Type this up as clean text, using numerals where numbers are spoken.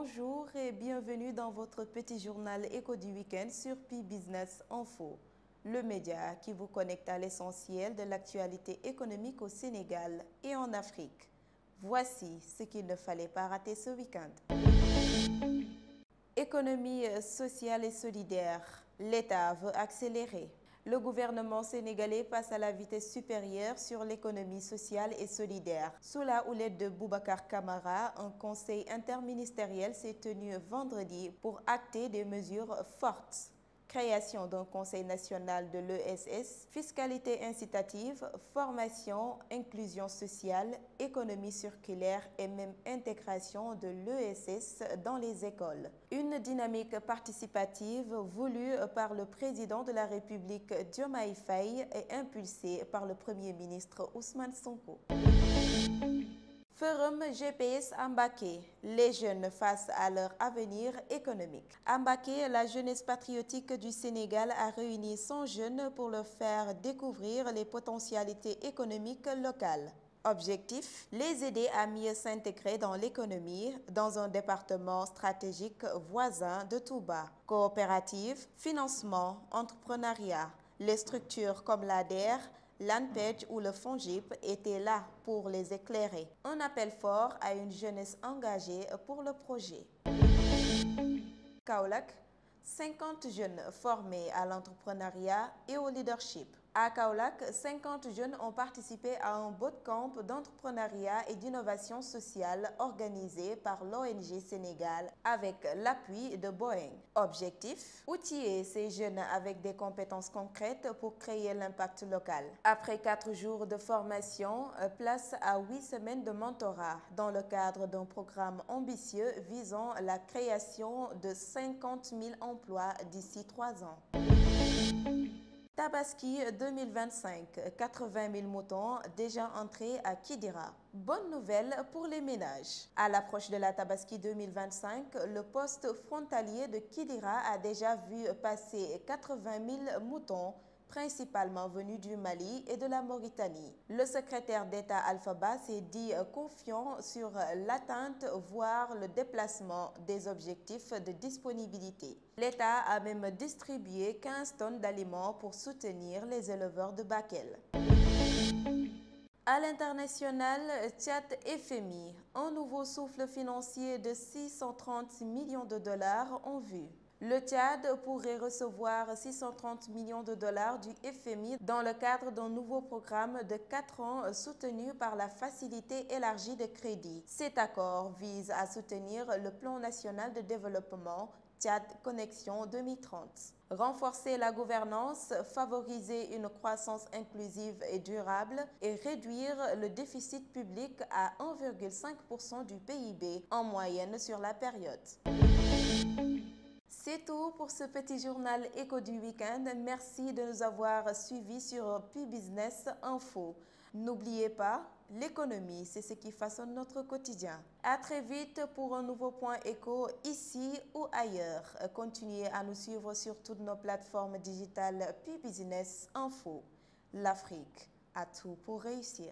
Bonjour et bienvenue dans votre petit journal éco du week-end sur Pi Business Info, le média qui vous connecte à l'essentiel de l'actualité économique au Sénégal et en Afrique. Voici ce qu'il ne fallait pas rater ce week-end. Économie sociale et solidaire. L'État veut accélérer. Le gouvernement sénégalais passe à la vitesse supérieure sur l'économie sociale et solidaire. Sous la houlette de Boubacar Camara, un conseil interministériel s'est tenu vendredi pour acter des mesures fortes. Création d'un conseil national de l'ESS, fiscalité incitative, formation, inclusion sociale, économie circulaire et même intégration de l'ESS dans les écoles. Une dynamique participative voulue par le président de la République Diomaye Faye et impulsée par le Premier ministre Ousmane Sonko. Forum GPS à Mbacké, les jeunes face à leur avenir économique. À Mbacké, la jeunesse patriotique du Sénégal a réuni 100 jeunes pour leur faire découvrir les potentialités économiques locales. Objectif, les aider à mieux s'intégrer dans l'économie dans un département stratégique voisin de Touba. Coopérative, financement, entrepreneuriat. Les structures comme l'ADER, l'ANPEJ ou le FONGIP étaient là pour les éclairer. Un appel fort à une jeunesse engagée pour le projet. Kaolack, 50 jeunes formés à l'entrepreneuriat et au leadership. À Kaolack, 50 jeunes ont participé à un bootcamp d'entrepreneuriat et d'innovation sociale organisé par l'ONG Sénégal avec l'appui de Boeing. Objectif, outiller ces jeunes avec des compétences concrètes pour créer l'impact local. Après 4 jours de formation, place à 8 semaines de mentorat dans le cadre d'un programme ambitieux visant la création de 50 000 emplois d'ici 3 ans. Tabaski 2025, 80 000 moutons déjà entrés à Kidira. Bonne nouvelle pour les ménages. À l'approche de la Tabaski 2025, le poste frontalier de Kidira a déjà vu passer 80 000 moutons, principalement venus du Mali et de la Mauritanie. Le secrétaire d'État Alpha Ba s'est dit confiant sur l'atteinte, voire le déplacement des objectifs de disponibilité. L'État a même distribué 15 tonnes d'aliments pour soutenir les éleveurs de Bakel. À l'international, Tchad FMI, un nouveau souffle financier de 630 millions de dollars en vue. Le Tchad pourrait recevoir 630 millions de dollars du FMI dans le cadre d'un nouveau programme de 4 ans soutenu par la Facilité élargie de crédit. Cet accord vise à soutenir le plan national de développement Tchad Connexion 2030. Renforcer la gouvernance, favoriser une croissance inclusive et durable et réduire le déficit public à 1,5% du PIB en moyenne sur la période. C'est tout pour ce petit journal éco du week-end. Merci de nous avoir suivis sur Pi Business Info. N'oubliez pas, l'économie, c'est ce qui façonne notre quotidien. À très vite pour un nouveau point éco ici ou ailleurs. Continuez à nous suivre sur toutes nos plateformes digitales Pi Business Info. L'Afrique a tout pour réussir.